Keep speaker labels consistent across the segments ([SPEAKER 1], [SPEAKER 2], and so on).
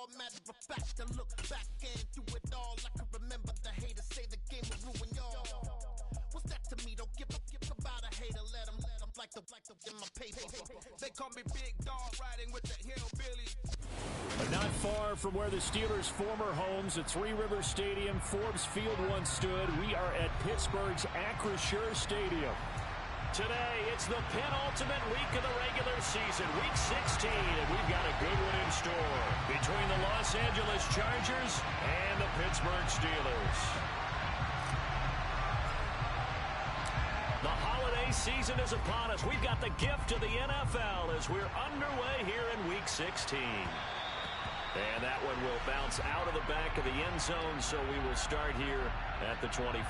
[SPEAKER 1] all. Matter of fact, I look back and do it all. I can remember the haters say the game will ruin y'all. What's that to me? Don't give about a hater. Let them like the in my paper. They call me Big Dog, riding with the hillbillies.
[SPEAKER 2] But not far from where the Steelers' former homes at Three Rivers Stadium, Forbes Field once stood, we are at Pittsburgh's Acrisure Stadium.
[SPEAKER 3] Today, it's the penultimate week of the regular season, Week 16, and we've got a good one in store between the Los Angeles Chargers and the Pittsburgh Steelers. The holiday season is upon us. We've got the gift of the NFL as we're underway here in Week 16. And that one will bounce out of the back of the end zone, so we will start here at the 25.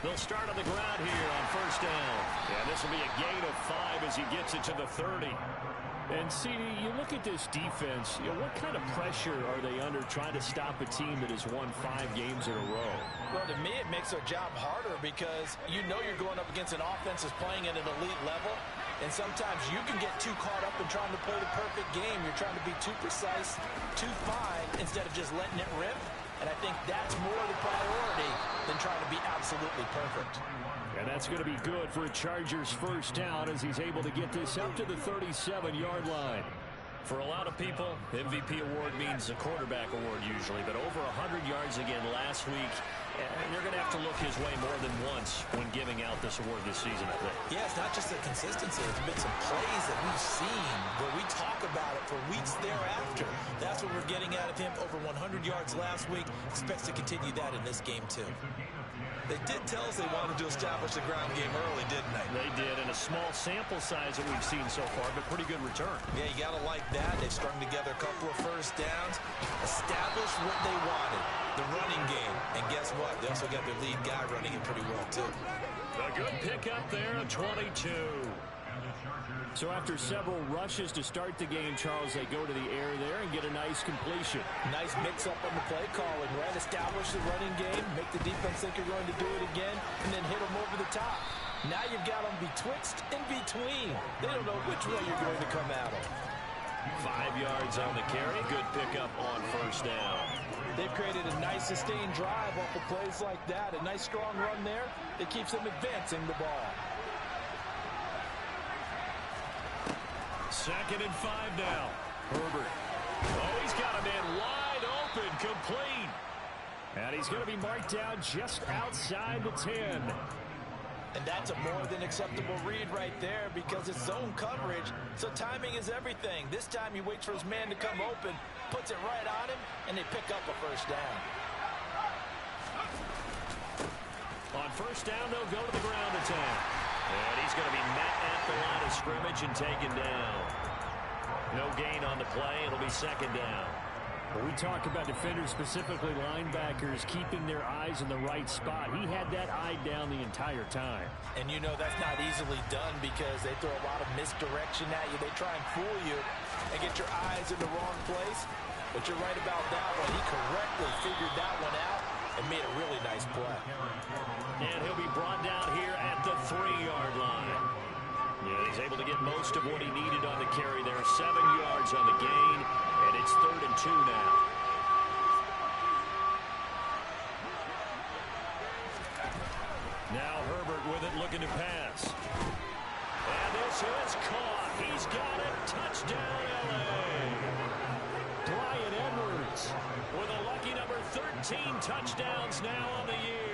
[SPEAKER 3] They'll start on the ground here on first down. And this will be a gain of 5 as he gets it to the 30.
[SPEAKER 2] And, CD, you look at this defense, what kind of pressure are they under trying to stop a team that has won 5 games in a row?
[SPEAKER 4] Well, to me, it makes their job harder because you know you're going up against an offense that's playing at an elite level. And sometimes you can get too caught up in trying to play the perfect game. You're trying to be too precise, too fine, instead of just letting it rip. And I think that's more the priority than trying to be absolutely perfect.
[SPEAKER 2] And that's going to be good for a Chargers first down as he's able to get this up to the 37-yard line.
[SPEAKER 3] For a lot of people, MVP award means a quarterback award usually, but over 100 yards again last week. And they're going to have to look his way more than once when giving out this award this season, I think.
[SPEAKER 4] Yeah, it's not just the consistency. There's been some plays that we've seen where we talk about it for weeks thereafter. That's what we're getting out of him. Over 100 yards last week. Expects to continue that in this game, too. They did tell us they wanted to establish the ground game early, didn't they?
[SPEAKER 3] They did, in a small sample size that we've seen so far, but pretty good return.
[SPEAKER 4] Yeah, you got to like that. They've strung together a couple of first downs, established what they wanted, the running game. And guess what? They also got their lead guy running it pretty well, too.
[SPEAKER 3] A good pickup there, 22.
[SPEAKER 2] So after several rushes to start the game, Charles, they go to the air there and get a nice completion.
[SPEAKER 4] Nice mix-up on the play calling, right? Establish the running game, make the defense think you're going to do it again, and then hit them over the top. Now you've got them betwixt and between. They don't know which way you're going to come at them.
[SPEAKER 3] 5 yards on the carry. Good pickup on first down.
[SPEAKER 4] They've created a nice sustained drive off of plays like that. A nice strong run there that keeps them advancing the ball.
[SPEAKER 3] 2nd and 5 now. Herbert. Oh, he's got a man wide open, complete.
[SPEAKER 2] And he's going to be marked down just outside the 10.
[SPEAKER 4] And that's a more than acceptable read right there because it's zone coverage, so timing is everything. This time he waits for his man to come open, puts it right on him, and they pick up a first down.
[SPEAKER 3] On first down, they'll go to the ground attack. And he's going to be met at the line of scrimmage and taken down. No gain on the play. It'll be 2nd down.
[SPEAKER 2] When we talk about defenders, specifically linebackers, keeping their eyes in the right spot, he had that eye down the entire time.
[SPEAKER 4] And you know that's not easily done because they throw a lot of misdirection at you. They try and fool you and get your eyes in the wrong place. But you're right about that one. He correctly figured that one out and made a really nice play.
[SPEAKER 3] And he'll be brought down here at the 3-yard line. Yeah, he's able to get most of what he needed on the carry there. 7 yards on the gain, and it's 3rd and 2 now. Now Herbert with it, looking to pass. And this is caught. He's got it. Touchdown, LA.
[SPEAKER 2] Bryan Edwards
[SPEAKER 3] with a lucky number 13 touchdowns now on the year.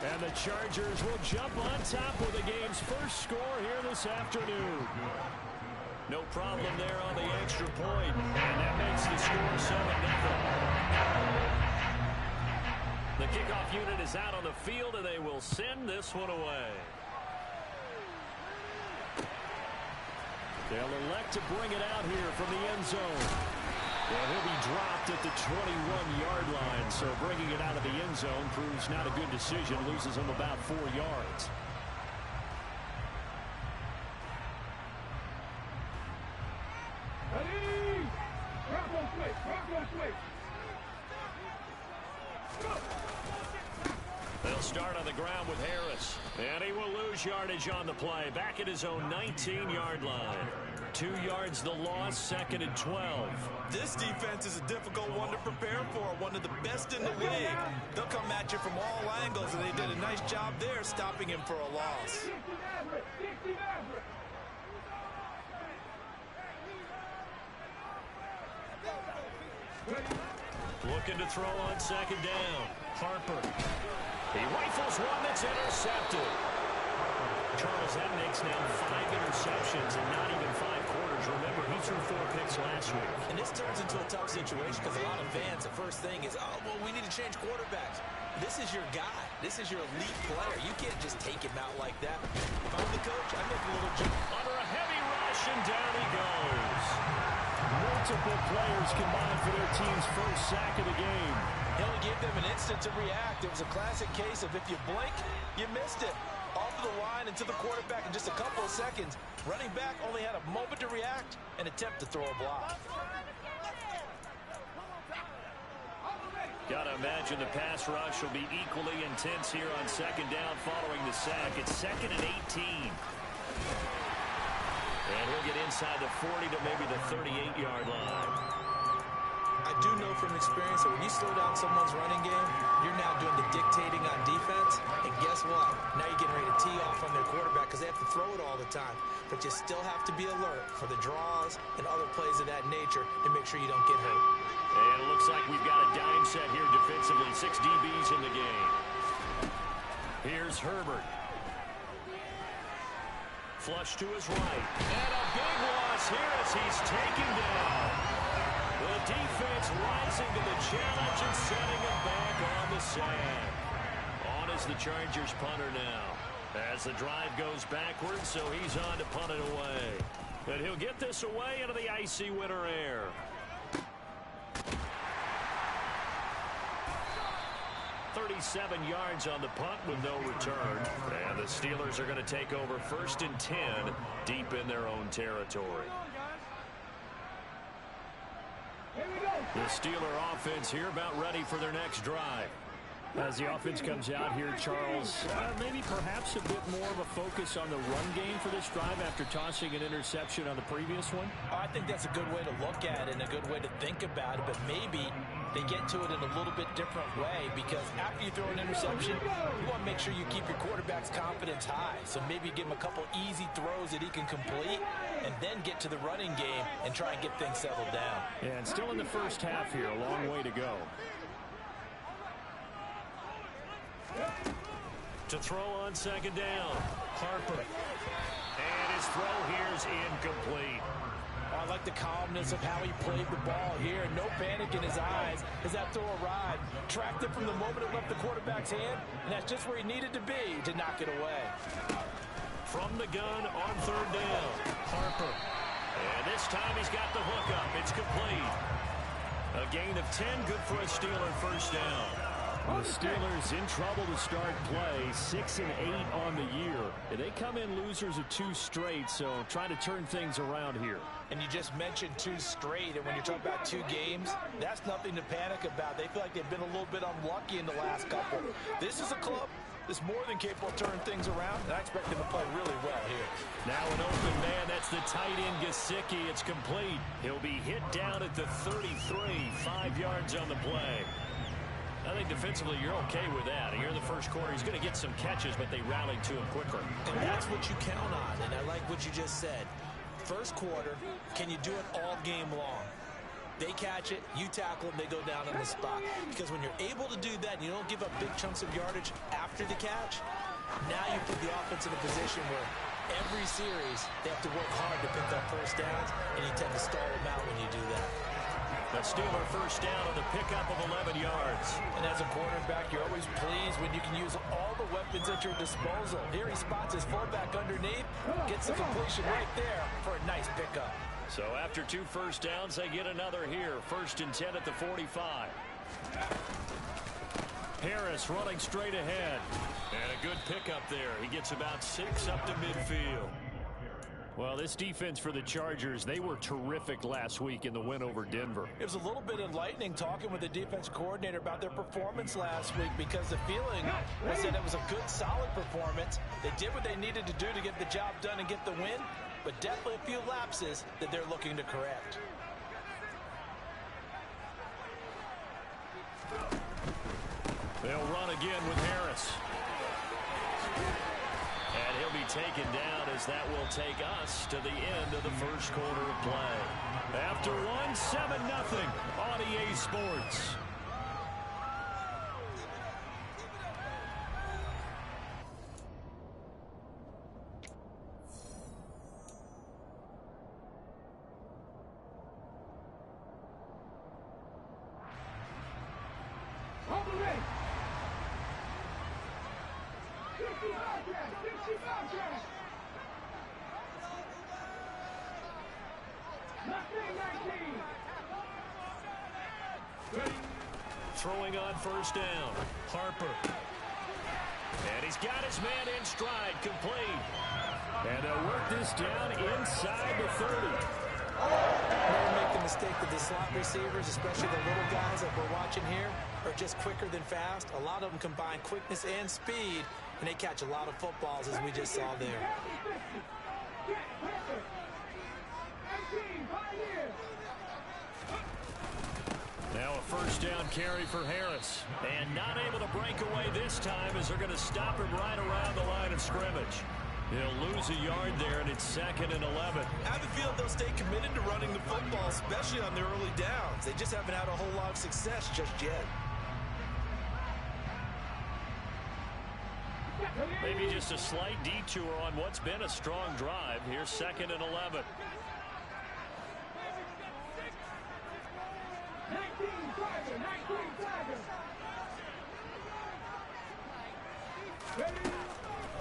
[SPEAKER 2] And the Chargers will jump on top with the game's first score here this afternoon.
[SPEAKER 3] No problem there on the extra point. And that makes the score 7-0. The kickoff unit is out on the field, and they will send this one away.
[SPEAKER 2] They'll elect to bring it out here from the end zone. Well, he'll be dropped at the 21-yard line, so bringing it out of the end zone proves not a good decision. Loses him about 4 yards.
[SPEAKER 3] They'll start on the ground with Harris. And he will lose yardage on the play. Back at his own 19-yard line. 2 yards the loss, 2nd and 12.
[SPEAKER 4] This defense is a difficult one to prepare for. One of the best in the league. They'll come at you from all angles, and they did a nice job there stopping him for a loss.
[SPEAKER 3] Looking to throw on 2nd down. Harper. He rifles one that's intercepted. Charles, that makes now 5 interceptions in not even 5 quarters. Remember, he threw 4 picks last week.
[SPEAKER 4] And this turns into a tough situation because a lot of fans, the first thing is, oh, well, we need to change quarterbacks. This is your guy. This is your elite player. You can't just take him out like that. If I'm the coach, I make a little jump.
[SPEAKER 3] Under a heavy rush, and down he goes.
[SPEAKER 2] Multiple players combined for their team's first sack of the game.
[SPEAKER 4] He only gave them an instant to react. It was a classic case of if you blink, you missed it. Off of the line and to the quarterback in just a couple of seconds. Running back only had a moment to react and attempt to throw a block.
[SPEAKER 3] Got to imagine the pass rush will be equally intense here on 2nd down following the sack. It's 2nd and 18. And he'll get inside the 40 to maybe the 38-yard line.
[SPEAKER 4] I do know from experience that when you slow down someone's running game, you're now doing the dictating on defense. And guess what? Now you're getting ready to tee off on their quarterback because they have to throw it all the time. But you still have to be alert for the draws and other plays of that nature to make sure you don't get hurt.
[SPEAKER 3] And it looks like we've got a dime set here defensively. 6 DBs in the game. Here's Herbert. Flush to his right. And a big loss here as he's taken down. The defense rising to the challenge and setting him back on the sand. On is the Chargers punter now. As the drive goes backwards, so he's on to punt it away. And he'll get this away into the icy winter air. "37 yards on the punt with no return. And the Steelers are going to take over 1st and 10 deep in their own territory. The Steeler offense here about ready for their next drive.
[SPEAKER 2] As the offense comes out here, Charles, maybe perhaps a bit more of a focus on the run game for this drive after tossing an interception on the previous one?
[SPEAKER 4] I think that's a good way to look at it and a good way to think about it, but maybe they get to it in a little bit different way because after you throw an interception, you want to make sure you keep your quarterback's confidence high. So maybe give him a couple easy throws that he can complete and then get to the running game and try and get things settled down.
[SPEAKER 2] Yeah, and still in the first half here, a long way to go.
[SPEAKER 3] To throw on 2nd down, Harper. And his throw here is incomplete.
[SPEAKER 4] I like the calmness of how he played the ball here. No panic in his eyes as that throw arrived. Tracked it from the moment it left the quarterback's hand, and that's just where he needed to be to knock it away.
[SPEAKER 3] From the gun on 3rd down, Harper. And this time he's got the hookup. It's complete. A gain of 10, good for a Steeler first down.
[SPEAKER 2] The Steelers in trouble to start play, 6 and 8 on the year. They come in losers of 2 straight, so trying to turn things around here.
[SPEAKER 4] And you just mentioned 2 straight, and when you're talking about 2 games, that's nothing to panic about. They feel like they've been a little bit unlucky in the last couple. This is a club that's more than capable of turning things around, and I expect them to play really well here.
[SPEAKER 3] Now an open man, that's the tight end Gesicki. It's complete. He'll be hit down at the 33, 5 yards on the play. I think defensively you're okay with that. Here in the first quarter, he's going to get some catches, but they rallied to him quicker.
[SPEAKER 4] And that's what you count on, and I like what you just said. First quarter, can you do it all game long? They catch it, you tackle them, they go down on the spot. Because when you're able to do that, and you don't give up big chunks of yardage after the catch, now you put the offense in a position where every series they have to work hard to pick up first downs, and you tend to stall them out when you do that.
[SPEAKER 3] The Steeler first down on the pickup of 11 yards.
[SPEAKER 4] And as a quarterback, you're always pleased when you can use all the weapons at your disposal. Here he spots his fullback underneath, gets the completion right there for a nice pickup.
[SPEAKER 3] So after 2 first downs, they get another here. 1st and 10 at the 45. Harris running straight ahead. And a good pickup there. He gets about 6 up to midfield.
[SPEAKER 2] Well, this defense for the Chargers, they were terrific last week in the win over Denver.
[SPEAKER 4] It was a little bit enlightening talking with the defense coordinator about their performance last week, because the feeling was that it was a good, solid performance. They did what they needed to do to get the job done and get the win, but definitely a few lapses that they're looking to correct.
[SPEAKER 2] They'll run again with Harris.
[SPEAKER 3] And he'll be taken down as that will take us to the end of the first quarter of play.
[SPEAKER 2] After one, 7-0 on EA Sports.
[SPEAKER 3] Throwing on first down, Harper.
[SPEAKER 2] And he's got his man in stride, complete. And they'll work this down inside the 30.
[SPEAKER 4] Never make the mistake that the slot receivers, especially the little guys that we're watching here, are just quicker than fast. A lot of them combine quickness and speed, and they catch a lot of footballs, as we just saw there.
[SPEAKER 2] Now a first down carry for Harris.
[SPEAKER 3] And not able to break away this time, as they're going to stop him right around the line of scrimmage.
[SPEAKER 2] He'll lose a yard there, and it's 2nd and 11.
[SPEAKER 5] I have a feeling they'll stay committed to running the football, especially on their early downs. They just haven't had a whole lot of success just yet.
[SPEAKER 3] Maybe just a slight detour on what's been a strong drive. Here's 2nd and 11.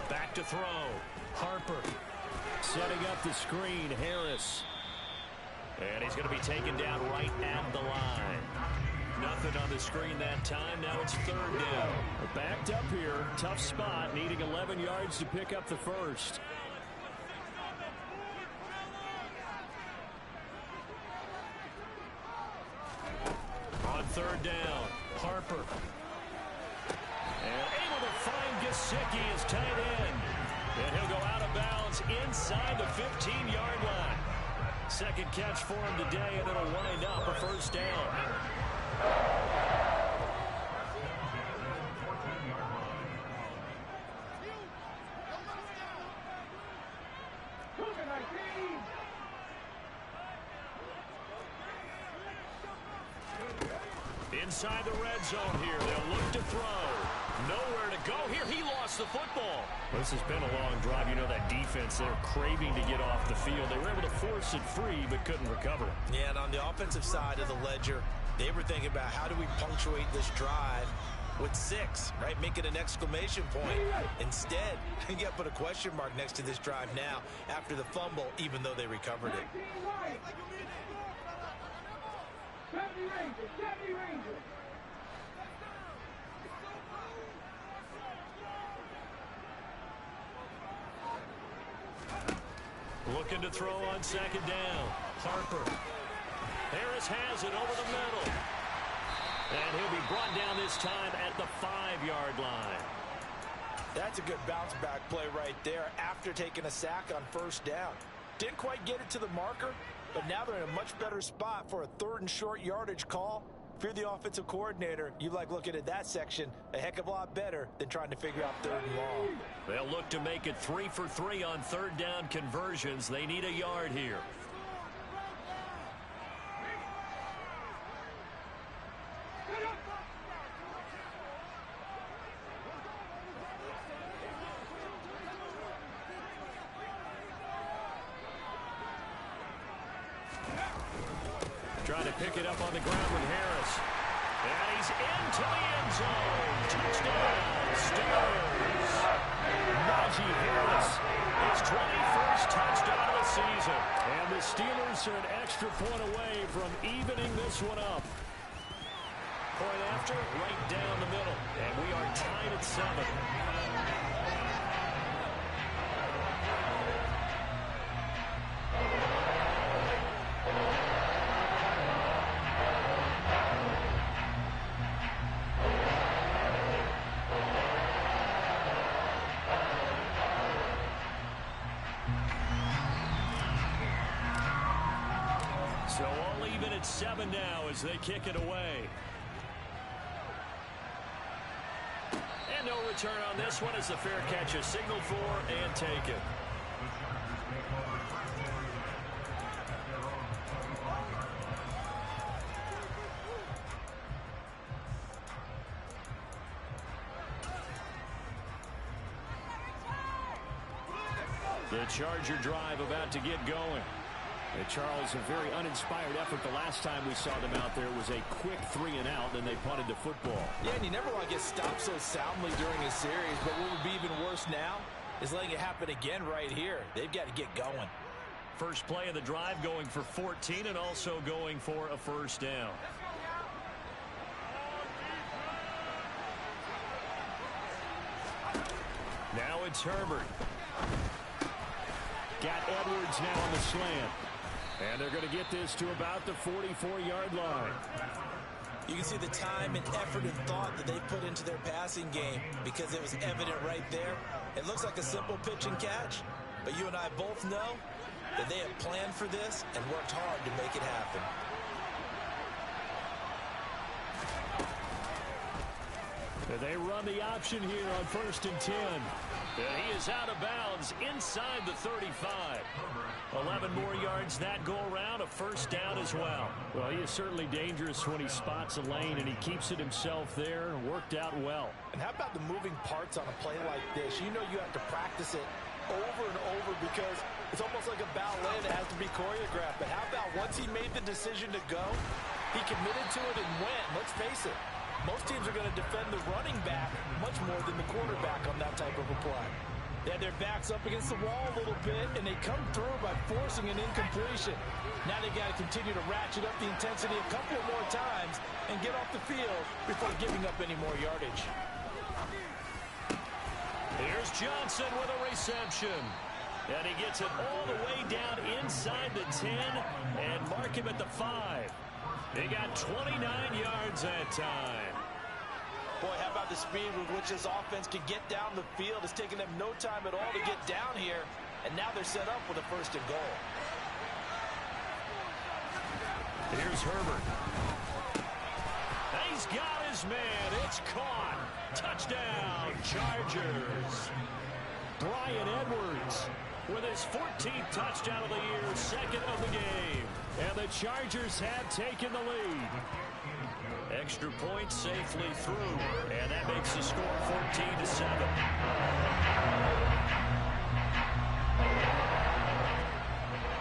[SPEAKER 3] Back to throw. Harper.
[SPEAKER 2] Setting up the screen, Harris.
[SPEAKER 3] And he's going to be taken down right at the line. Nothing on the screen that time. Now it's 3rd down.
[SPEAKER 2] We're backed up here. Tough spot, needing 11 yards to pick up the first.
[SPEAKER 3] On 3rd down, Harper. And able to find Gesicki as tight end. And he'll go out of bounds inside the 15-yard line. Second catch for him today, and it'll wind up a first down. Inside the red zone here. They'll look to throw. Nowhere to go here. He lost the football.
[SPEAKER 2] This has been a long drive. You know that defense, they're craving to get off the field. They were able to force it free, but couldn't recover.
[SPEAKER 5] Yeah, and on the offensive side of the ledger, they were thinking about how do we punctuate this drive with 6, right? Make it an exclamation point. Instead, you got to put a question mark next to this drive now after the fumble, even though they recovered it.
[SPEAKER 3] Looking to throw on 2nd down. Harper. Harris has it over the middle. And he'll be brought down this time at the 5-yard line.
[SPEAKER 4] That's a good bounce back play right there after taking a sack on first down. Didn't quite get it to the marker, but now they're in a much better spot for a 3rd and short yardage call. If you're the offensive coordinator, you like looking at that section a heck of a lot better than trying to figure out 3rd and long.
[SPEAKER 3] They'll look to make it 3 for 3 on 3rd down conversions. They need a yard here. Trying to pick it up on the ground with Harris. And he's into the end zone. Touchdown, Steelers.
[SPEAKER 2] Najee Harris,
[SPEAKER 3] His 21st touchdown of the season.
[SPEAKER 2] and the Steelers are an extra point away from evening this one up.
[SPEAKER 3] Point after, right down the middle. And we are tied at 7.
[SPEAKER 2] So all even at 7 now as they kick it away. And no return on this one as the fair catch is signaled for and taken. The Charger drive about to get going. Charles, a very uninspired effort the last time we saw them out there was a quick 3-and-out, then they punted the football.
[SPEAKER 4] Yeah, and you never want to get stopped so soundly during a series, but what would be even worse now is letting it happen again right here. They've got to get going.
[SPEAKER 2] First play of the drive going for 14 and also going for a first down. Now it's Herbert. Got Edwards now on the slant. And they're going to get this to about the 44-yard line.
[SPEAKER 5] You can see the time and effort and thought that they put into their passing game because it was evident right there. It looks like a simple pitch and catch, but you and I both know that they have planned for this and worked hard to make it happen.
[SPEAKER 2] They run the option here on 1st and 10. And he is out of bounds inside the 35. 11 more yards that go around, a first down as well. Well, he is certainly dangerous when he spots a lane, and he keeps it himself there and worked out well.
[SPEAKER 4] And how about the moving parts on a play like this? You know you have to practice it over and over because it's almost like a ballet that has to be choreographed. But how about once he made the decision to go, he committed to it and went. Let's face it. Most teams are going to defend the running back much more than the quarterback on that type of a play. They had their backs up against the wall a little bit, and they come through by forcing an incompletion. Now they got to continue to ratchet up the intensity a couple more times and get off the field before giving up any more yardage.
[SPEAKER 2] Here's Johnson with a reception. And he gets it all the way down inside the 10 and mark him at the 5. They got 29 yards that time.
[SPEAKER 4] Boy, how about the speed with which this offense can get down the field? It's taken them no time at all to get down here, and now they're set up with a 1st and goal.
[SPEAKER 2] Here's Herbert. He's got his man. It's caught. Touchdown, Chargers. Bryan Edwards with his 14th touchdown of the year, 2nd of the game. And the Chargers have taken the lead. Extra point safely through. And that makes the score 14-7.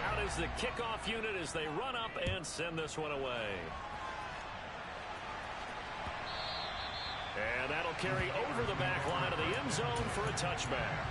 [SPEAKER 2] Out is the kickoff unit as they run up and send this one away. And that'll carry over the back line of the end zone for a touchback.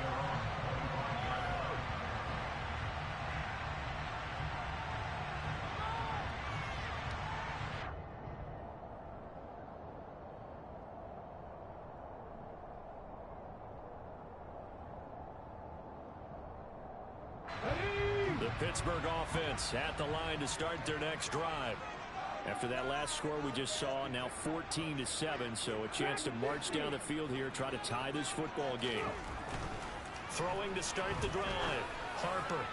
[SPEAKER 2] Pittsburgh offense at the line to start their next drive. After that last score we just saw, now 14-7, so a chance to march down the field here, try to tie this football game. Throwing to start the drive. Harper.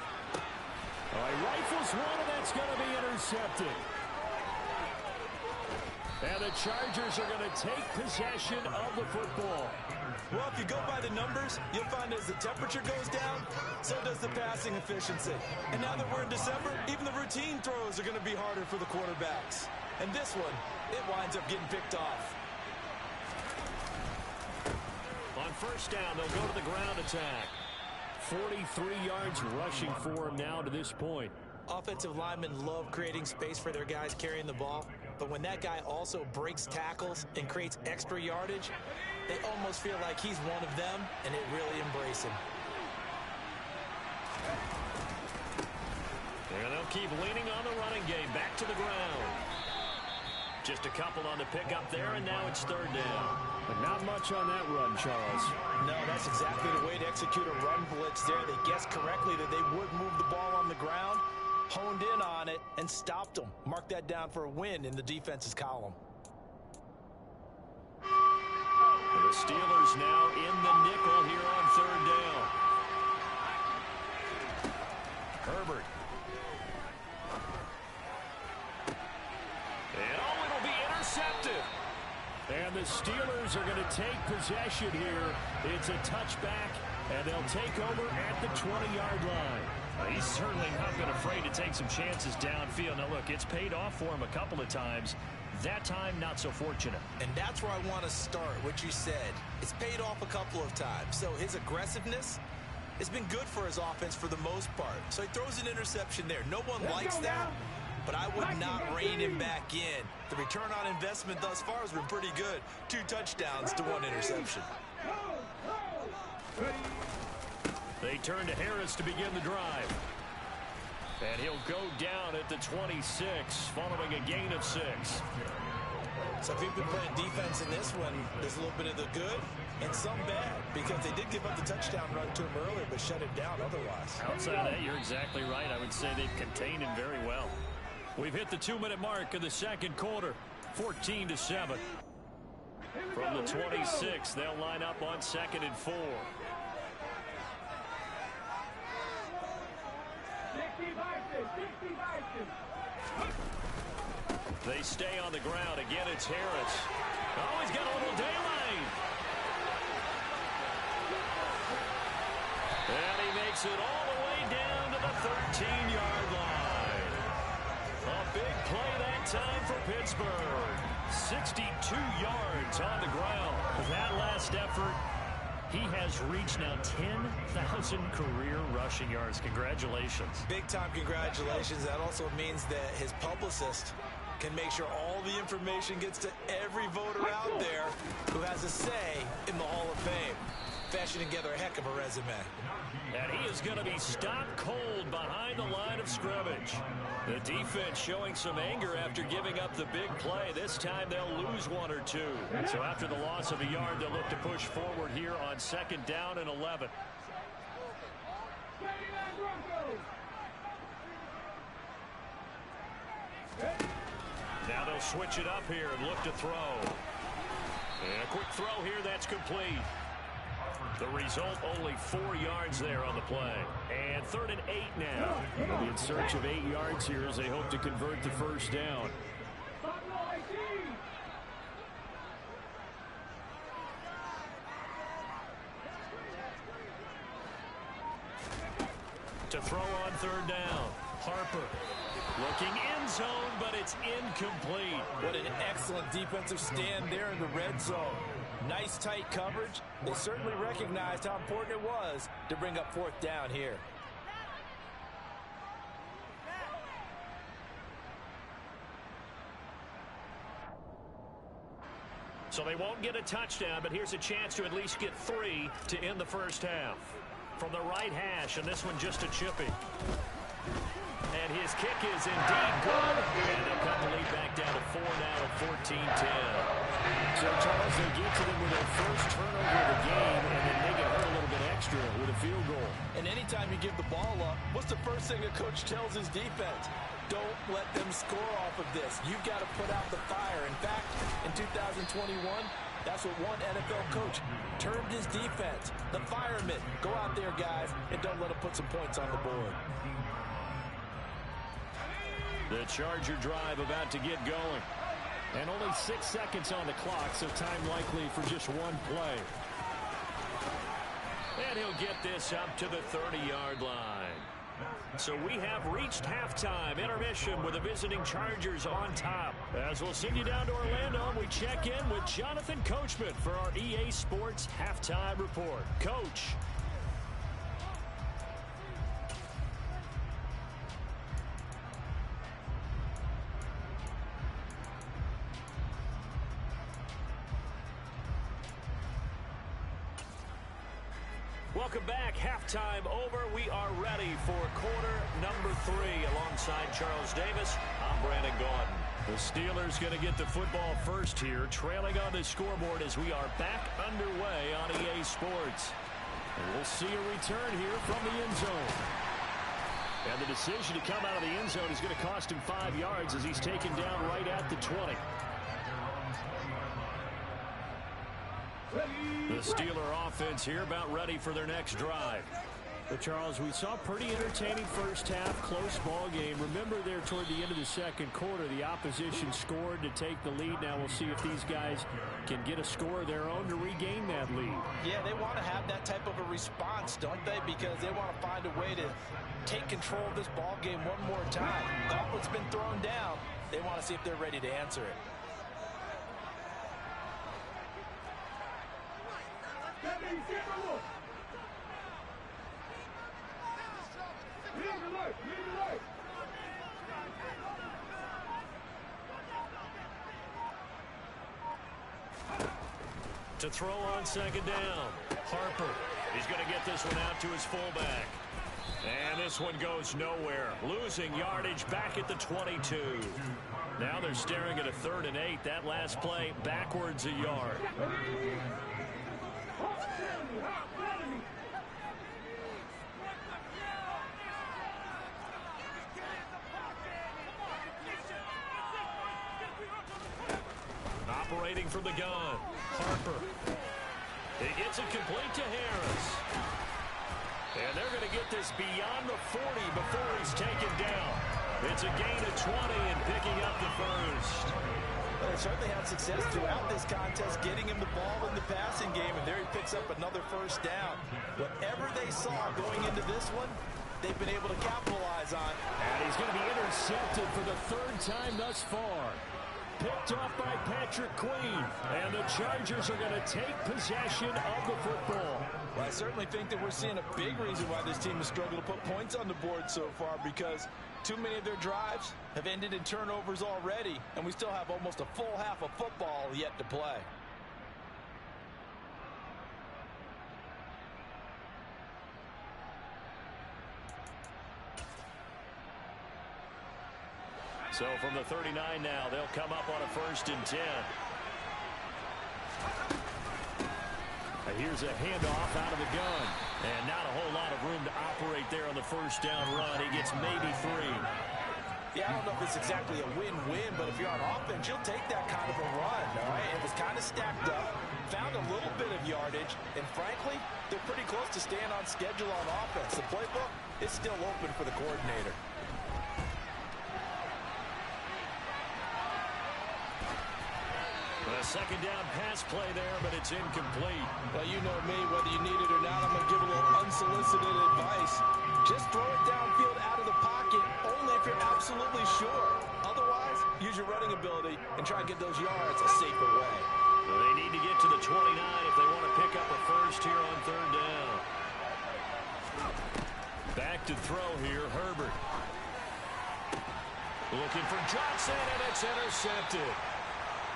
[SPEAKER 2] He rifles one, and that's going to be intercepted. And the Chargers are going to take possession of the football.
[SPEAKER 5] Well, if you go by the numbers, you'll find as the temperature goes down, so does the passing efficiency. And now that we're in December, even the routine throws are going to be harder for the quarterbacks. And this one, it winds up getting picked off.
[SPEAKER 2] On 1st down, they'll go to the ground attack. 43 yards rushing for him now to this point.
[SPEAKER 5] Offensive linemen love creating space for their guys carrying the ball, but when that guy also breaks tackles and creates extra yardage, they almost feel like he's one of them, and they really embrace him.
[SPEAKER 2] And they'll keep leaning on the running game. Back to the ground. Just a couple on the pickup there, and now it's 3rd down. But not much on that run, Charles.
[SPEAKER 4] No, that's exactly the way to execute a run blitz there. They guessed correctly that they would move the ball on the ground, honed in on it, and stopped them. Mark that down for a win in the defense's column.
[SPEAKER 2] The Steelers now in the nickel here on 3rd down. Herbert. the Steelers are going to take possession here. It's a touchback, and they'll take over at the 20-yard line.
[SPEAKER 3] He's certainly not been afraid to take some chances downfield. Now, look, it's paid off for him a couple of times. That time, not so fortunate.
[SPEAKER 5] And that's where I want to start, what you said. It's paid off a couple of times. So his aggressiveness has been good for his offense for the most part. So he throws an interception there. No one likes that, but I would not rein him back in. The return on investment thus far has been pretty good. 2 touchdowns to 1 interception.
[SPEAKER 3] They turn to Harris to begin the drive. And he'll go down at the 26, following a gain of 6.
[SPEAKER 5] So if you've been playing defense in this one, there's a little bit of the good and some bad, because they did give up the touchdown run to him earlier, but shut it down otherwise.
[SPEAKER 3] Outside of that, you're exactly right. I would say they've contained him very well. We've hit the 2-minute mark of the second quarter, 14-7. From the 26, they'll line up on 2nd and 4. They stay on the ground. Again, it's Harris. Oh, he's got a little daylight. And he makes it all the way down to the 13-yard line. A big play that time for Pittsburgh. 62 yards on the ground. With that last effort, he has reached now 10,000 career rushing yards. Congratulations.
[SPEAKER 5] Big-time congratulations. That also means that his publicist can make sure all the information gets to every voter out there who has a say in the Hall of Fame. Fashioning together a heck of a resume.
[SPEAKER 3] And he is going to be stopped cold behind the line of scrimmage. The defense showing some anger after giving up the big play. This time they'll lose 1 or 2. So after the loss of a yard, they'll look to push forward here on 2nd down and 11. Now they'll switch it up here and look to throw. And a quick throw here, that's complete. The result, only 4 yards there on the play. And 3rd and 8 now.
[SPEAKER 2] They'll be in search of 8 yards here as they hope to convert the first down.
[SPEAKER 3] To throw on 3rd down. Harper looking end zone, but it's incomplete.
[SPEAKER 4] What an excellent defensive stand there in the red zone. Nice tight coverage. They certainly recognized how important it was to bring up 4th down here.
[SPEAKER 3] So they won't get a touchdown, but here's a chance to at least get 3 to end the first half. From the right hash, and this one just a chippy. And his kick is indeed good. And they'll cut the lead back down to 4 now at 14-10.
[SPEAKER 2] So, Charles, they get to them with their first turnover of the game, and then they get hurt a little bit extra with a field goal.
[SPEAKER 4] And anytime you give the ball up, what's the first thing a coach tells his defense? Don't let them score off of this. You've got to put out the fire. In fact, in 2021, that's what one NFL coach termed his defense. The firemen. Go out there, guys, and don't let them put some points on the board.
[SPEAKER 2] The Charger drive about to get going. And only 6 seconds on the clock, so time likely for just one play.
[SPEAKER 3] And he'll get this up to the 30-yard line. So we have reached halftime intermission with the visiting Chargers on top. As we'll send you down to Orlando, we check in with Jonathan Coachman for our EA Sports Halftime Report. Coach. Welcome back. Halftime over. We are ready for quarter number 3. Alongside Charles Davis, I'm Brandon Gordon.
[SPEAKER 2] The Steelers going to get the football first here, trailing on the scoreboard as we are back underway on EA Sports. And we'll see a return here from the end zone. And the decision to come out of the end zone is going to cost him 5 yards as he's taken down right at the 20. The Steeler offense here about ready for their next drive. But Charles, we saw a pretty entertaining first half, close ball game. Remember there toward the end of the second quarter, the opposition scored to take the lead. Now we'll see if these guys can get a score of their own to regain that lead.
[SPEAKER 4] Yeah, they want to have that type of a response, don't they? Because they want to find a way to take control of this ball game one more time. Gauntlet's been thrown down. They want to see if they're ready to answer it.
[SPEAKER 2] To throw on second down, Harper. He's going to get this one out to his fullback. And this one goes nowhere. Losing yardage back at the 22. Now they're staring at a 3rd and 8. That last play backwards a yard. Operating from the gun, Harper. He gets it complete to Harris. And they're going to get this beyond the 40 before he's taken down. It's a gain of 20 and picking up the first.
[SPEAKER 4] Well, they certainly had success throughout this contest, getting him the ball in the passing game, and there he picks up another first down. Whatever they saw going into this one, they've been able to capitalize on.
[SPEAKER 2] And he's going to be intercepted for the 3rd time thus far. Picked off by Patrick Queen, and the Chargers are going to take possession of the football.
[SPEAKER 4] Well, I certainly think that we're seeing a big reason why this team has struggled to put points on the board so far, because too many of their drives have ended in turnovers already, and we still have almost a full half of football yet to play.
[SPEAKER 2] So from the 39 now, they'll come up on a 1st and 10. Here's a handoff out of the gun. And not a whole lot of room to operate there on the 1st down run. He gets maybe 3.
[SPEAKER 4] Yeah, I don't know if it's exactly a win-win, but if you're on offense, you'll take that kind of a run, all right? It was kind of stacked up, found a little bit of yardage, and frankly, they're pretty close to staying on schedule on offense. The playbook is still open for the coordinator.
[SPEAKER 2] A 2nd down pass play there, but it's incomplete.
[SPEAKER 4] Well, you know me, whether you need it or not, I'm going to give a little unsolicited advice. Just throw it downfield out of the pocket, only if you're absolutely sure. Otherwise, use your running ability and try and get those yards a safer way.
[SPEAKER 2] Well, they need to get to the 29 if they want to pick up a first here on 3rd down. Back to throw here, Herbert. Looking for Johnson, and it's intercepted.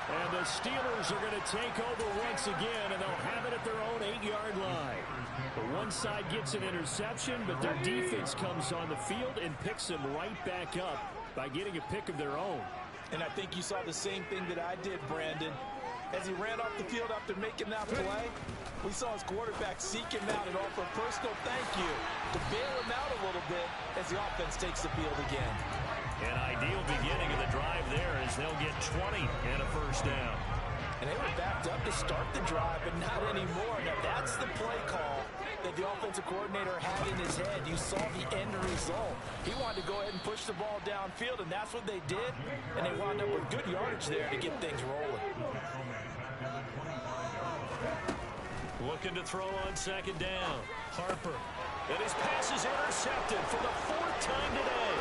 [SPEAKER 2] And the Steelers are going to take over once again, and they'll have it at their own 8-yard line. But one side gets an interception, but their defense comes on the field and picks them right back up by getting a pick of their own.
[SPEAKER 4] And I think you saw the same thing that I did, Brandon. As he ran off the field after making that play, we saw his quarterback seek him out and offer a personal thank you to bail him out a little bit as the offense takes the field again.
[SPEAKER 2] An ideal beginning of the drive there as they'll get 20 and a 1st down.
[SPEAKER 4] And they were backed up to start the drive, but not anymore. Now, that's the play call that the offensive coordinator had in his head. You saw the end result. He wanted to go ahead and push the ball downfield, and that's what they did. And they wound up with good yardage there to get things rolling.
[SPEAKER 2] Looking to throw on 2nd down. Harper. And his pass is intercepted for the 4th time today.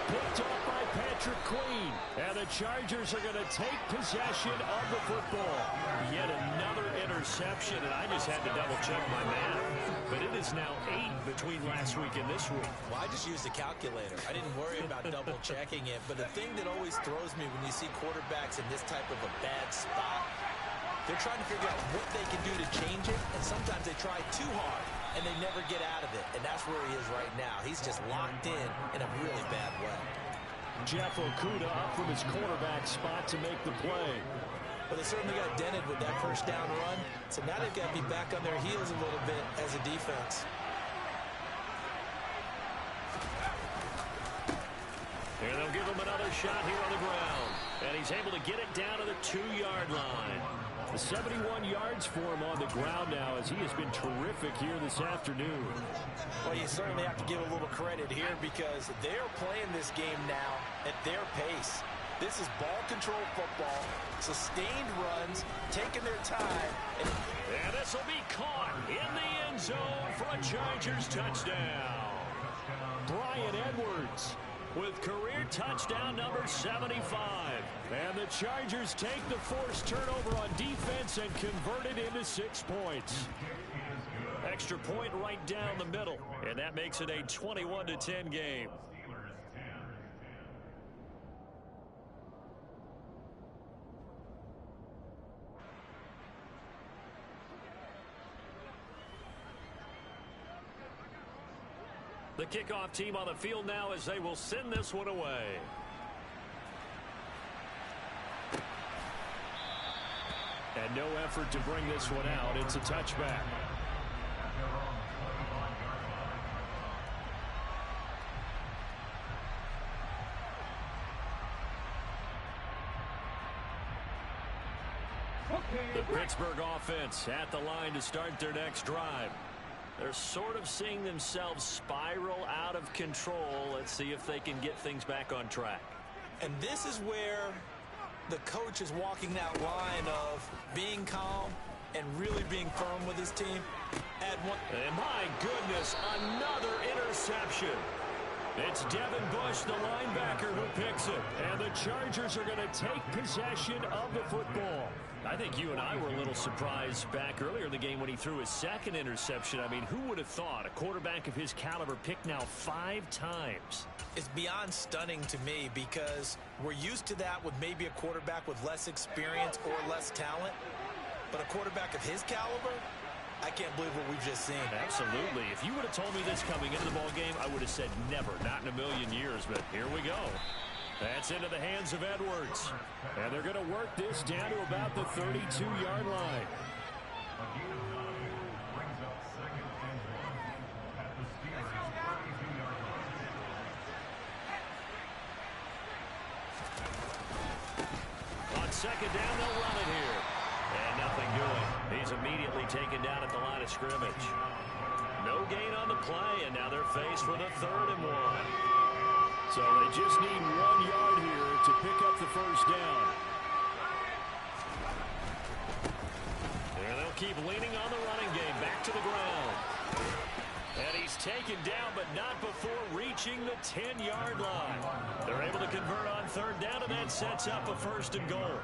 [SPEAKER 2] Picked off by Patrick Queen. And the Chargers are going to take possession of the football. Yet another interception, and I just had to double-check my math. But it is now 8 between last week and this week.
[SPEAKER 5] Well, I just used a calculator. I didn't worry about double-checking it. But the thing that always throws me when you see quarterbacks in this type of a bad spot, they're trying to figure out what they can do to change it, and sometimes they try too hard, and they never get out of it, and that's where he is right now. He's just locked in a really bad way.
[SPEAKER 2] Jeff Okudah up from his quarterback spot to make the play.
[SPEAKER 5] Well, they certainly got dented with that 1st down run, so now they've got to be back on their heels a little bit as a defense.
[SPEAKER 2] And they'll give him another shot here on the ground. And he's able to get it down to the 2-yard line. 71 yards for him on the ground now, as he has been terrific here this afternoon.
[SPEAKER 4] Well, you certainly have to give a little credit here because they're playing this game now at their pace. This is ball control football, sustained runs, taking their time.
[SPEAKER 2] And this will be caught in the end zone for a Chargers touchdown. Bryan Edwards with career touchdown number 75. And the Chargers take the forced turnover on defense and convert it into 6 points. Extra point right down the middle, and that makes it a 21-10 game. The kickoff team on the field now as they will send this one away. And no effort to bring this one out. It's a touchback. The Pittsburgh offense at the line to start their next drive. They're sort of seeing themselves spiral out of control. Let's see if they can get things back on track.
[SPEAKER 4] And this is where the coach is walking that line of being calm and really being firm with his team.
[SPEAKER 2] And my goodness, another interception. It's Devin Bush, the linebacker, who picks it. And the Chargers are going to take possession of the football. I think you and I were a little surprised back earlier in the game when he threw his second interception. I mean, who would have thought a quarterback of his caliber picked now 5 times?
[SPEAKER 4] It's beyond stunning to me because we're used to that with maybe a quarterback with less experience or less talent. But a quarterback of his caliber, I can't believe what we've just seen.
[SPEAKER 2] Absolutely. If you would have told me this coming into the ball game, I would have said never, not in a million years. But here we go. That's into the hands of Edwards. And they're going to work this down to about the 32-yard line. On second down, they'll run it here. And nothing doing. He's immediately taken down at the line of scrimmage. No gain on the play, and now they're faced with a 3rd and 1. So they just need 1 yard here to pick up the first down. And they'll keep leaning on the running game. Back to the ground. And he's taken down, but not before reaching the 10-yard line. They're able to convert on 3rd down, and that sets up a 1st and goal.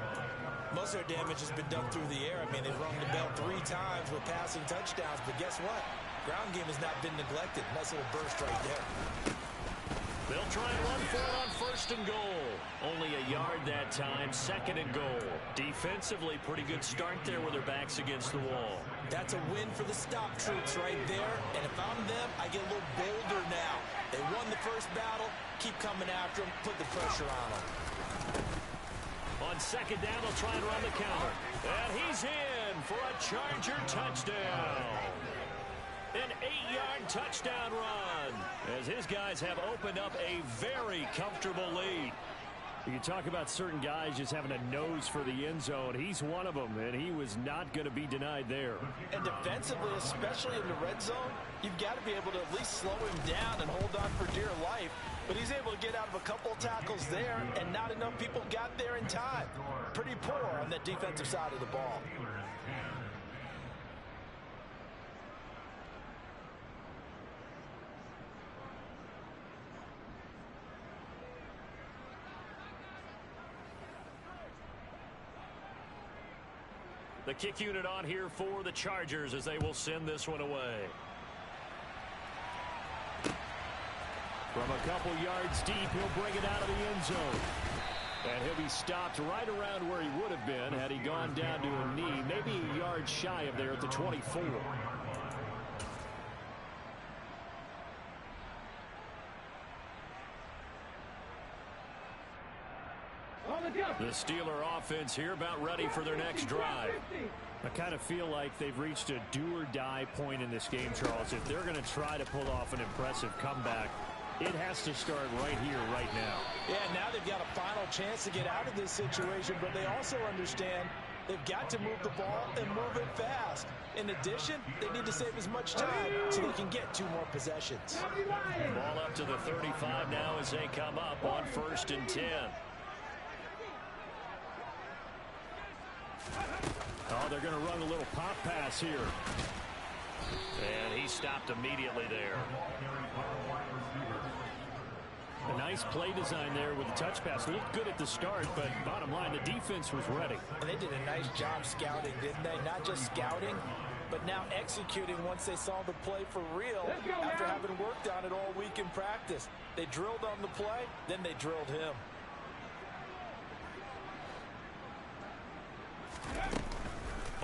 [SPEAKER 4] Most of their damage has been done through the air. I mean, they've rung the bell 3 times with passing touchdowns, but guess what? Ground game has not been neglected. Nice little burst right there.
[SPEAKER 2] They'll try and run for it on 1st and goal. Only a yard that time, 2nd and goal. Defensively, pretty good start there with their backs against the wall.
[SPEAKER 4] That's a win for the stop troops right there. And if I'm them, I get a little bolder now. They won the first battle. Keep coming after them. Put the pressure on them.
[SPEAKER 2] On 2nd down, they'll try and run the counter. And he's in for a Charger touchdown. An 8-yard touchdown run as his guys have opened up a very comfortable lead. You can talk about certain guys just having a nose for the end zone. He's one of them, and he was not going to be denied there.
[SPEAKER 4] And defensively, especially in the red zone, you've got to be able to at least slow him down and hold on for dear life. But he's able to get out of a couple tackles there, and not enough people got there in time. Pretty poor on that defensive side of the ball.
[SPEAKER 2] The kick unit on here for the Chargers as they will send this one away. From a couple yards deep, he'll bring it out of the end zone. And he'll be stopped right around where he would have been had he gone down to a knee, maybe a yard shy of there at the 24. The Steeler offense here about ready for their next drive. I kind of feel like they've reached a do-or-die point in this game, Charles. If they're going to try to pull off an impressive comeback, it has to start right here, right now.
[SPEAKER 4] Yeah, now they've got a final chance to get out of this situation, but they also understand They've got to move the ball and move it fast. In addition, they need to save as much time so they can get 2 more possessions.
[SPEAKER 3] Ball up to the 35 now as they come up on 1st and 10.
[SPEAKER 2] Oh, they're going to run a little pop pass here.
[SPEAKER 3] And he stopped immediately there.
[SPEAKER 2] A nice play design there with the touch pass. Looked good at the start, but bottom line, the defense was ready.
[SPEAKER 4] And they did a nice job scouting, didn't they? Not just scouting, but now executing once they saw the play for real after having worked on it all week in practice. They drilled on the play, then they drilled him.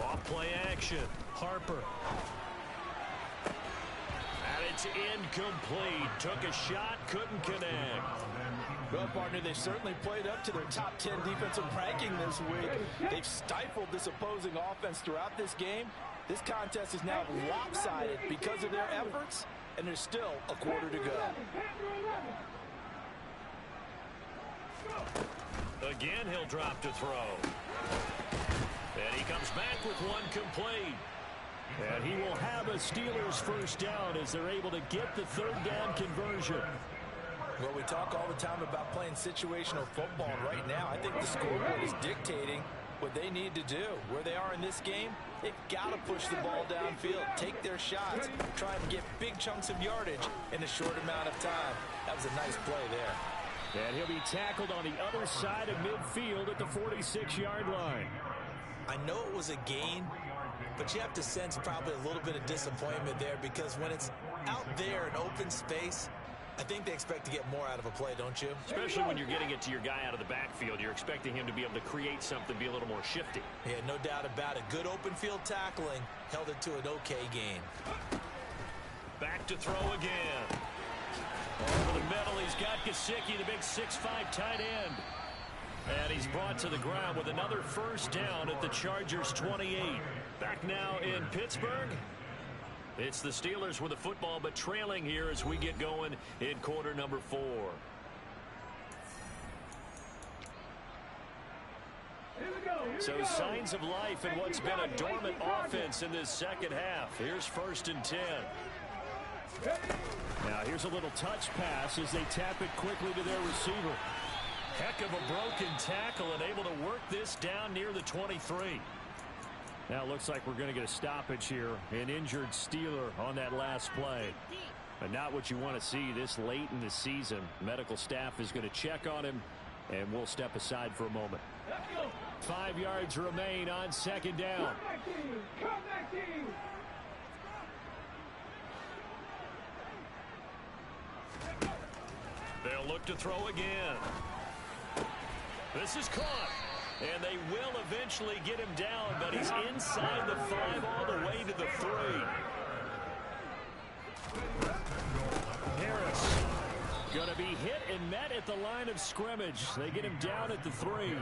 [SPEAKER 3] Off play action. Harper. And it's incomplete. Took a shot, couldn't connect.
[SPEAKER 4] Well, partner, they certainly played up to their top 10 defensive ranking this week. They've stifled this opposing offense throughout this game. This contest is now lopsided because of their efforts, and there's still a quarter to go.
[SPEAKER 3] Again, he'll drop to throw. And he comes back with one complete.
[SPEAKER 2] And he will have a Steelers first down as they're able to get the 3rd down conversion.
[SPEAKER 4] Well, we talk all the time about playing situational football. Right now, I think the scoreboard is dictating what they need to do. Where they are in this game, they've got to push the ball downfield, take their shots, try and get big chunks of yardage in a short amount of time. That was a nice play there.
[SPEAKER 2] And he'll be tackled on the other side of midfield at the 46-yard line.
[SPEAKER 5] I know it was a gain, but you have to sense probably a little bit of disappointment there because when it's out there in open space, I think they expect to get more out of a play, don't you?
[SPEAKER 3] Especially when you're getting it to your guy out of the backfield. You're expecting him to be able to create something, be a little more shifty.
[SPEAKER 5] Yeah, no doubt about it. Good open field tackling held it to an okay gain.
[SPEAKER 3] Back to throw again. Over the middle, he's got Gesicki, the big 6'5" tight end. And he's brought to the ground with another first down at the Chargers' 28. Back now in Pittsburgh. It's the Steelers with the football, but trailing here as we get going in quarter number 4. So signs of life in what's been a dormant offense in this second half. Here's 1st and 10.
[SPEAKER 2] Now here's a little touch pass as they tap it quickly to their receiver.
[SPEAKER 3] Heck of a broken tackle and able to work this down near the 23.
[SPEAKER 2] Now it looks like we're going to get a stoppage here. An injured Steeler on that last play. But not what you want to see this late in the season. Medical staff is going to check on him, and we'll step aside for a moment. 5 yards remain on 2nd down.
[SPEAKER 3] They'll look to throw again. This is caught. And they will eventually get him down, but he's inside the 5 all the way to the 3. Harris going to be hit and met at the line of scrimmage. They get him down at the 3.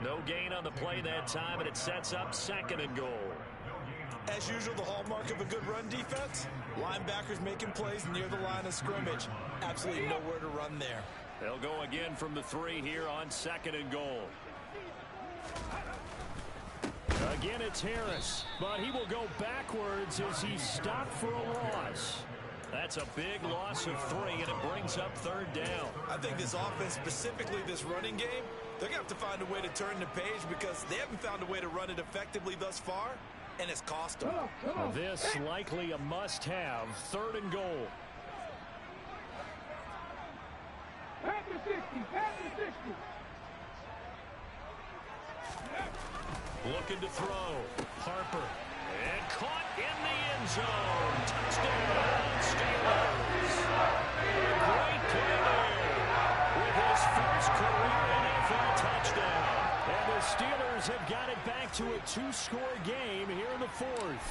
[SPEAKER 3] No gain on the play that time, and it sets up 2nd and goal.
[SPEAKER 4] As usual, the hallmark of a good run defense, linebackers making plays near the line of scrimmage. Absolutely nowhere to run there.
[SPEAKER 3] They'll go again from the 3 here on 2nd and goal.
[SPEAKER 2] Again, it's Harris, but he will go backwards as he's stopped for a loss.
[SPEAKER 3] That's a big loss of 3, and it brings up 3rd down.
[SPEAKER 5] I think this offense, specifically this running game, they're going to have to find a way to turn the page because they haven't found a way to run it effectively thus far, and it's cost them.
[SPEAKER 2] This likely a must-have. 3rd and goal.
[SPEAKER 6] Pass the 60, pass the 60.
[SPEAKER 3] Looking to throw. Harper. And caught in the end zone. Touchdown, Steelers. Great play there with his first career NFL touchdown.
[SPEAKER 2] And the Steelers have got it back to a 2-score game here in the 4th.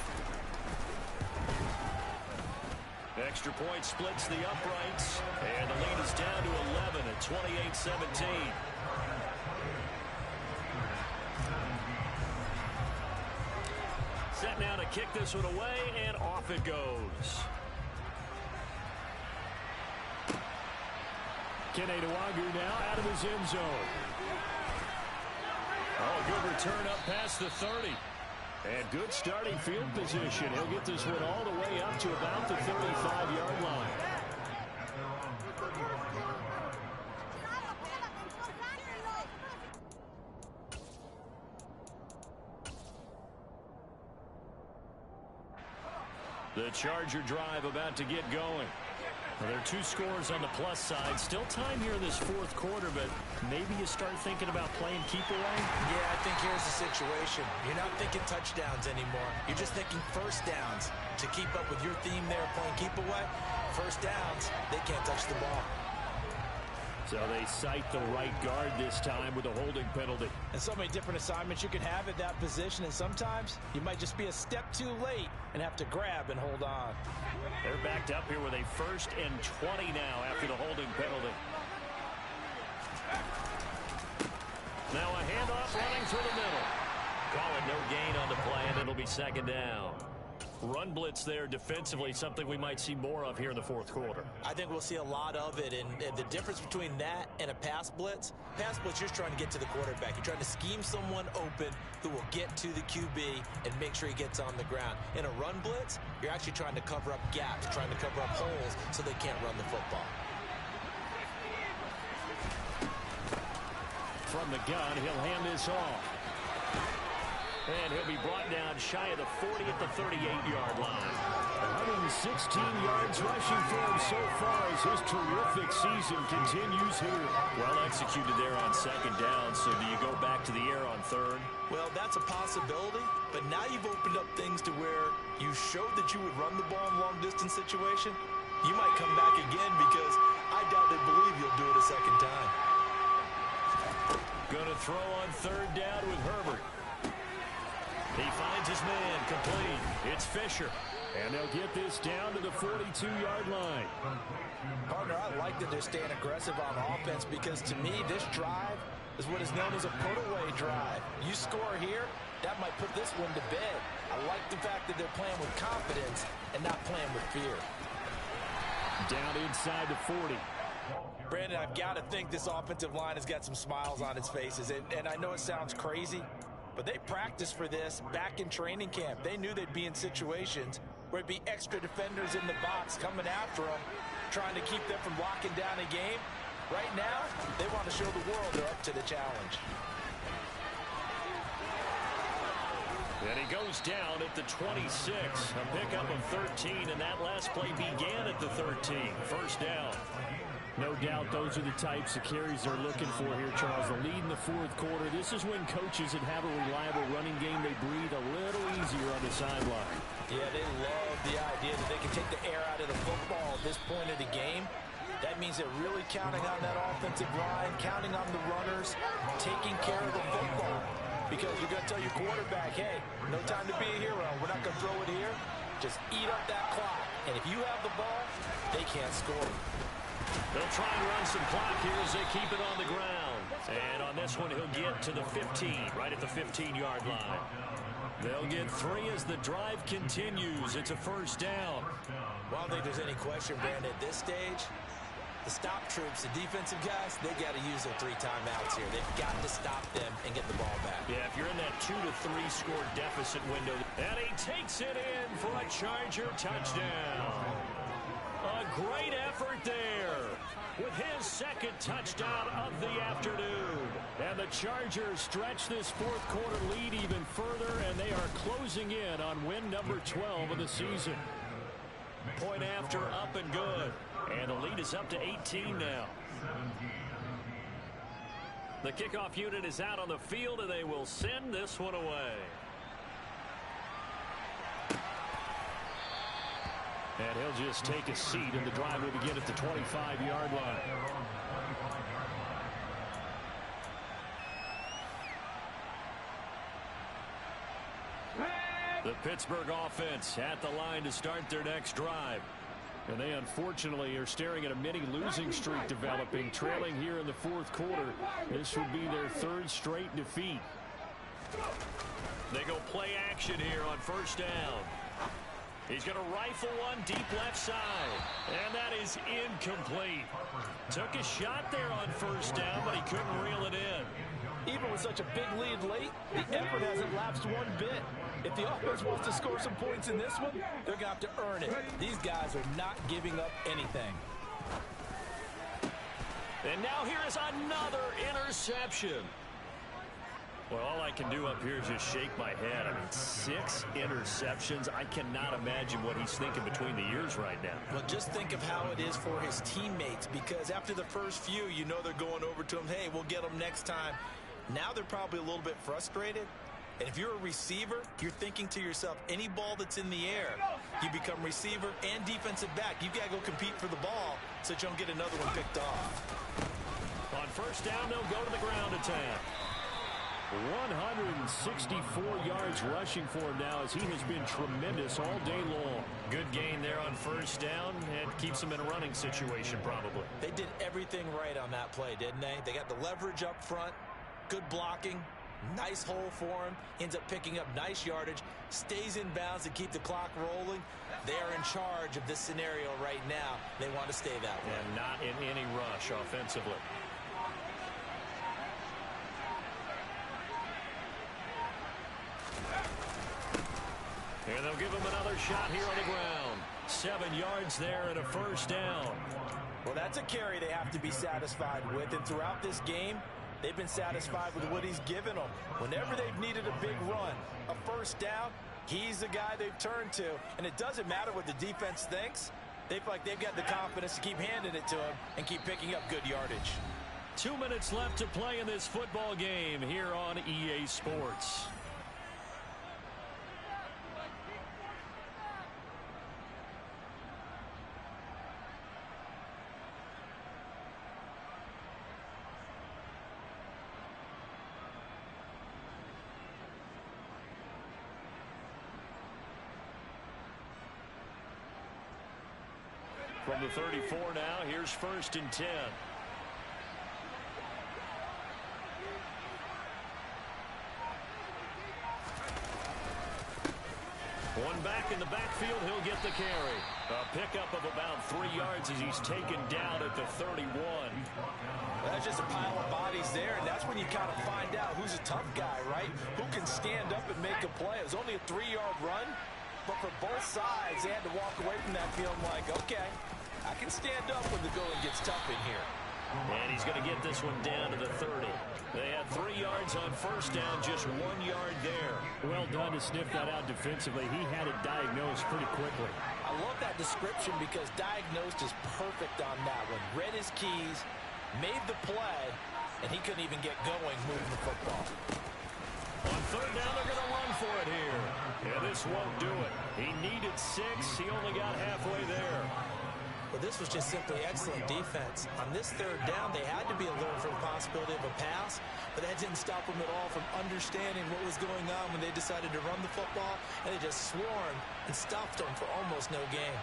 [SPEAKER 3] Extra point splits the uprights. And the lead is down to 11 at 28-17. Set now to kick this one away, and off it goes.
[SPEAKER 2] Keneduagu now out of his end zone. Oh, good return up past the 30. And good starting field position. He'll get this one all the way up to about the 35-yard line. The Charger drive about to get going. Well, there are two scores on the plus side. Still time here in this fourth quarter, but maybe you start thinking about playing keep away?
[SPEAKER 4] Yeah, I think here's the situation. You're not thinking touchdowns anymore. You're just thinking first downs. To keep up with your theme there, playing keep away, first downs, they can't touch the ball.
[SPEAKER 2] So they cite the right guard this time with a holding penalty.
[SPEAKER 4] And so many different assignments you can have at that position, and sometimes you might just be a step too late and have to grab and hold on.
[SPEAKER 2] They're backed up here with a 1st and 20 now after the holding penalty. Now a handoff running through the middle. Call it no gain on the play, and it'll be 2nd down. Run blitz there defensively, something we might see more of here in the fourth quarter.
[SPEAKER 4] I think we'll see a lot of it, and the difference between that and a pass blitz, you're just trying to get to the quarterback. You're trying to scheme someone open who will get to the QB and make sure he gets on the ground. In a run blitz, you're actually trying to cover up gaps, trying to cover up holes so they can't run the football.
[SPEAKER 2] From the gun, he'll hand this off. And he'll be brought down shy of the 40 at the 38-yard line. 116 yards rushing for him so far as his terrific season continues here. Well executed there on 2nd down, so do you go back to the air on 3rd?
[SPEAKER 4] Well, that's a possibility, but now you've opened up things to where you showed that you would run the ball in a long-distance situation. You might come back again because I doubt they believe you'll do it a 2nd time.
[SPEAKER 2] Going to throw on 3rd down with Herbert. He finds his man complete. It's Fisher. And they'll get this down to the 42-yard line.
[SPEAKER 4] Partner, I like that they're staying aggressive on offense because to me, this drive is what is known as a put-away drive. You score here, that might put this one to bed. I like the fact that they're playing with confidence and not playing with fear.
[SPEAKER 2] Down inside the 40.
[SPEAKER 4] Brandon, I've got to think this offensive line has got some smiles on its faces. And I know it sounds crazy, but they practiced for this back in training camp. They knew they'd be in situations where it'd be extra defenders in the box coming after them, trying to keep them from locking down a game. Right now, they want to show the world they're up to the challenge.
[SPEAKER 2] And he goes down at the 26. A pickup of 13, and that last play began at the 13. 1st down. No doubt those are the types of carries they're looking for here, Charles. The lead in the fourth quarter. This is when coaches that have a reliable running game, they breathe a little easier on the sideline.
[SPEAKER 4] Yeah, they love the idea that they can take the air out of the football at this point of the game. That means they're really counting on that offensive line, counting on the runners, taking care of the football. Because you're going to tell your quarterback, hey, no time to be a hero. We're not going to throw it here. Just eat up that clock. And if you have the ball, they can't score.
[SPEAKER 2] They'll try and run some clock here as they keep it on the ground. And on this one, he'll get to the 15, right at the 15-yard line. They'll get 3 as the drive continues. It's a 1st down.
[SPEAKER 4] Well, I don't think there's any question, Brandon, at this stage, the stop troops, the defensive guys, they got to use their 3 timeouts here. They've got to stop them and get the ball back.
[SPEAKER 2] Yeah, if you're in that 2 to 3 score deficit window. And he takes it in for a Charger touchdown. A great effort there with his 2nd touchdown of the afternoon. And the Chargers stretch this fourth quarter lead even further, and they are closing in on win number 12 of the season. Point after, up and good. And the lead is up to 18 now. The kickoff unit is out on the field, and they will send this one away. And he'll just take a seat, and the drive will begin at the 25-yard line. The Pittsburgh offense at the line to start their next drive. And they unfortunately are staring at a mini losing streak developing, trailing here in the fourth quarter. This would be their 3rd straight defeat. They go play action here on 1st down. He's going to rifle one deep left side. And that is incomplete. Took a shot there on first down, but he couldn't reel it in.
[SPEAKER 4] Even with such a big lead late, the effort hasn't lapsed one bit. If the offense wants to score some points in this one, they're going to have to earn it. These guys are not giving up anything.
[SPEAKER 2] And now here is another interception. Well, all I can do up here is just shake my head. I mean, 6 interceptions. I cannot imagine what he's thinking between the ears right now.
[SPEAKER 5] Well, just think of how it is for his teammates, because after the first few, you know they're going over to him, hey, we'll get them next time. Now they're probably a little bit frustrated. And if you're a receiver, you're thinking to yourself, any ball that's in the air, you become receiver and defensive back. You've got to go compete for the ball so that you don't get another one picked off.
[SPEAKER 2] On first down, they'll go to the ground attack. 164 yards rushing for him now as he has been tremendous all day long. Good gain there on first down and keeps him in a running situation probably.
[SPEAKER 5] They did everything right on that play, didn't they? They got the leverage up front, good blocking, nice hole for him, ends up picking up nice yardage, stays in bounds to keep the clock rolling. They are in charge of this scenario right now. They want to stay that way.
[SPEAKER 2] And not in any rush offensively. And they'll give him another shot here on the ground. 7 yards there and a first down.
[SPEAKER 4] Well, that's a carry they have to be satisfied with. And throughout this game, they've been satisfied with what he's given them. Whenever they've needed a big run, a first down, he's the guy they've turned to. And it doesn't matter what the defense thinks. They feel like they've got the confidence to keep handing it to him and keep picking up good yardage.
[SPEAKER 2] 2 minutes left to play in this football game here on EA Sports. From the 34 now, here's 1st and 10. One back in the backfield, he'll get the carry. A pickup of about 3 yards as he's taken down at the 31.
[SPEAKER 4] That's just a pile of bodies there, and that's when you kind of find out who's a tough guy, right? Who can stand up and make a play. It was only a 3-yard run, but for both sides, they had to walk away from that feeling like, okay, I can stand up when the going gets tough in here.
[SPEAKER 2] And he's going to get this one down to the 30. They had 3 yards on first down, just 1 yard there. Well done to sniff that out defensively. He had it diagnosed pretty quickly.
[SPEAKER 4] I love that description because diagnosed is perfect on that one. Read his keys, made the play, and he couldn't even get going moving the football.
[SPEAKER 2] On third down, they're going to run for it here. Yeah, this won't do it. He needed 6. He only got halfway there.
[SPEAKER 5] Well, this was just simply excellent defense. On this third down, they had to be alert for the possibility of a pass, but that didn't stop them at all from understanding what was going on when they decided to run the football, and they just swarmed and stuffed them for almost no gain.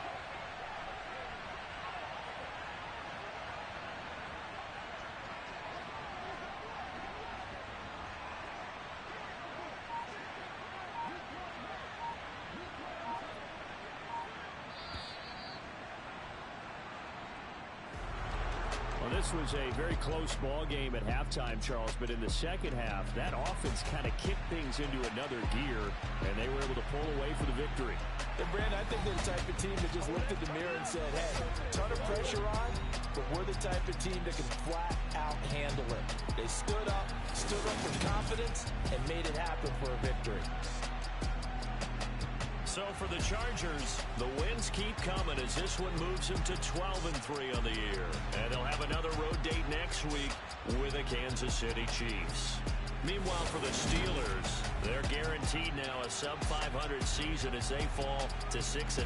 [SPEAKER 2] This was a very close ball game at halftime, Charles, but in the second half, that offense kind of kicked things into another gear, and they were able to pull away for the victory.
[SPEAKER 4] And, Brandon, I think they're the type of team that just looked at the mirror and said, hey, ton of pressure on, but we're the type of team that can flat out handle it. They stood up with confidence, and made it happen for a victory.
[SPEAKER 2] So for the Chargers, the wins keep coming as this one moves them to 12-3 on the year. And they'll have another road date next week with the Kansas City Chiefs. Meanwhile, for the Steelers, they're guaranteed now a sub-500 season as they fall to 6-9.